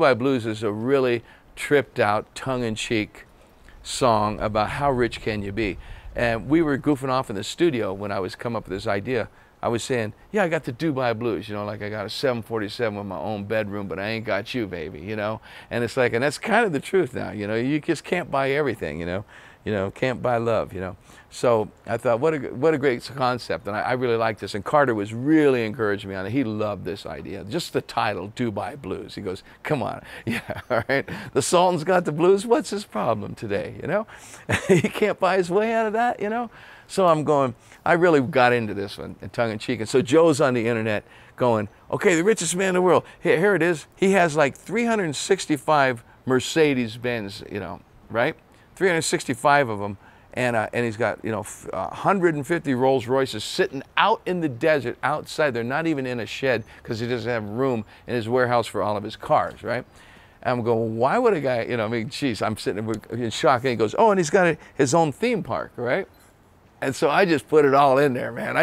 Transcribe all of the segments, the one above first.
Dubai Blues is a really tripped out, tongue-in-cheek song about how rich can you be. And we were goofing off in the studio when I was coming up with this idea. I was saying, yeah, I got the Dubai Blues, you know, like I got a 747 with my own bedroom, but I ain't got you, baby, you know. And it's like, and that's kind of the truth now, you know. You just can't buy everything, you know, can't buy love, you know. So I thought, what a great concept, and I really liked this. And Carter was really encouraging me on it. He loved this idea. Just the title, Dubai Blues. He goes, come on, yeah, all right. The Sultan's got the blues. What's his problem today, you know? He can't buy his way out of that, you know? So I'm going, I really got into this one, tongue-in-cheek. And so Joe's on the internet going, okay, the richest man in the world. Here it is. He has like 365 Mercedes-Benz, you know, right? 365 of them. And he's got, you know, 150 Rolls Royces sitting out in the desert outside. They're not even in a shed because he doesn't have room in his warehouse for all of his cars, right? And I'm going, why would a guy, you know, I mean, geez, I'm sitting in shock. And he goes, oh, and he's got his own theme park, right? And so I just put it all in there, man.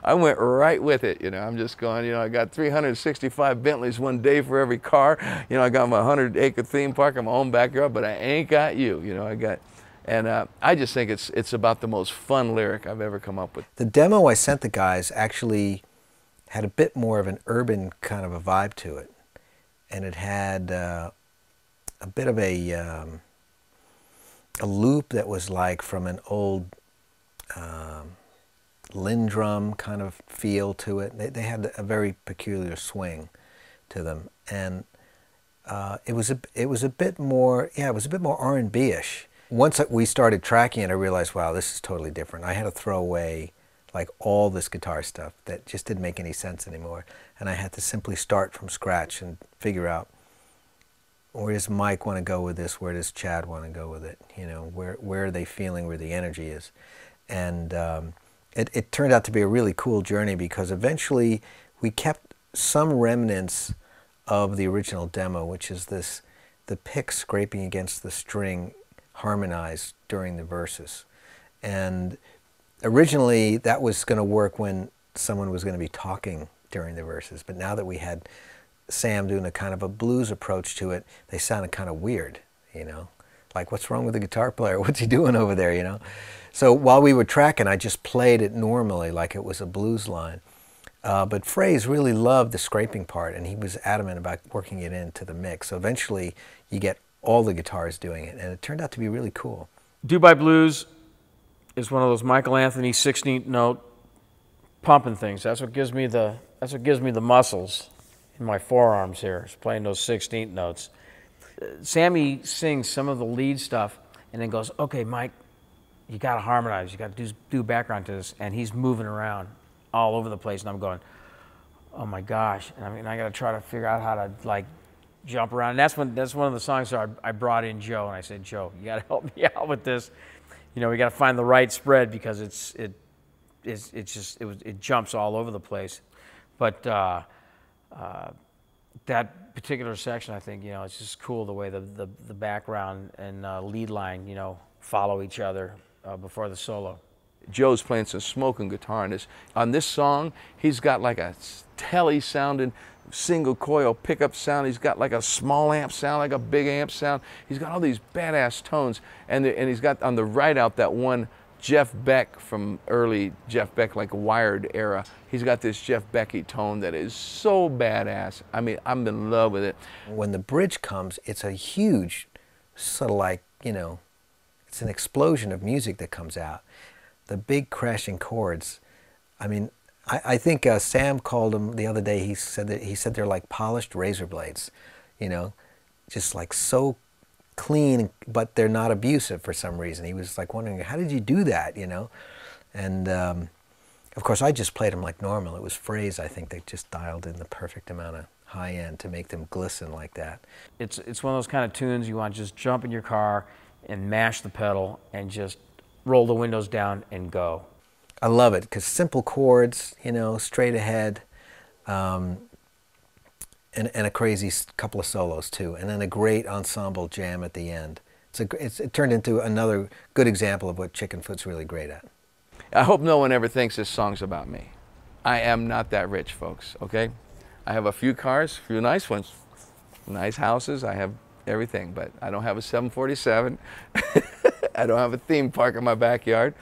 I went right with it, you know. I'm just going, you know, I got 365 Bentleys one day for every car. You know, I got my 100-acre theme park in my own backyard, but I ain't got you, you know, I got. And I just think it's about the most fun lyric I've ever come up with. The demo I sent the guys actually had a bit more of an urban kind of a vibe to it. And it had a bit of a loop that was like from an old Lindrum kind of feel to it. They had a very peculiar swing to them. And it was a bit more, yeah, it was a bit more R&B-ish. Once we started tracking it, I realized, wow, this is totally different. I had to throw away like all this guitar stuff that just didn't make any sense anymore. And I had to simply start from scratch and figure out, where does Mike want to go with this? Where does Chad want to go with it? You know, where are they feeling where the energy is? And it turned out to be a really cool journey because eventually we kept some remnants of the original demo, which is the pick scraping against the string harmonized during the verses. And originally that was going to work when someone was going to be talking during the verses, but now that we had Sam doing a kind of a blues approach to it, they sounded kind of weird, you know, like, what's wrong with the guitar player? What's he doing over there, you know? So while we were tracking, I just played it normally like it was a blues line. But Fraze really loved the scraping part, and he was adamant about working it into the mix. So eventually you get all the guitars doing it, and it turned out to be really cool. Dubai Blues is one of those Michael Anthony 16th note pumping things. That's what gives me the muscles in my forearms here, is playing those 16th notes. Sammy sings some of the lead stuff and then goes, okay, Mike, you got to harmonize. You got to do background to this. And he's moving around all over the place. And I'm going, oh my gosh. And I mean, I got to try to figure out how to like jump around. And that's one of the songs that I brought in Joe, and I said, Joe, you got to help me out with this. You know, we got to find the right spread because it jumps all over the place. But that particular section, I think, you know, it's just cool the way the background and lead line, you know, follow each other before the solo. Joe's playing some smoking guitar on this song. He's got like a telly sounding single coil pickup sound. He's got like a small amp sound, like a big amp sound. He's got all these badass tones, and he's got on the right out that one Jeff Beck from early Jeff Beck, like Wired era. He's got this Jeff Becky tone that is so badass. I mean, I'm in love with it. When the bridge comes, it's a huge, sort of like, you know, it's an explosion of music that comes out. The big crashing chords. I mean, I think Sam called them the other day. He said they're like polished razor blades, you know, just like so clean, but they're not abusive for some reason. He was like wondering, how did you do that, you know? And of course, I just played them like normal. It was Fraze, I think, that just dialed in the perfect amount of high end to make them glisten like that. It's one of those kind of tunes you want to just jump in your car and mash the pedal and just roll the windows down and go. I love it because simple chords, you know, straight ahead, and a crazy couple of solos too, and then a great ensemble jam at the end. It turned into another good example of what Chickenfoot's really great at. I hope no one ever thinks this song's about me. I am not that rich, folks, okay? I have a few cars, a few nice ones, nice houses, I have everything, but I don't have a 747. I don't have a theme park in my backyard.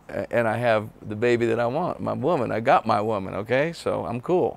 And I have the baby that I want, my woman. I got my woman, okay? So I'm cool.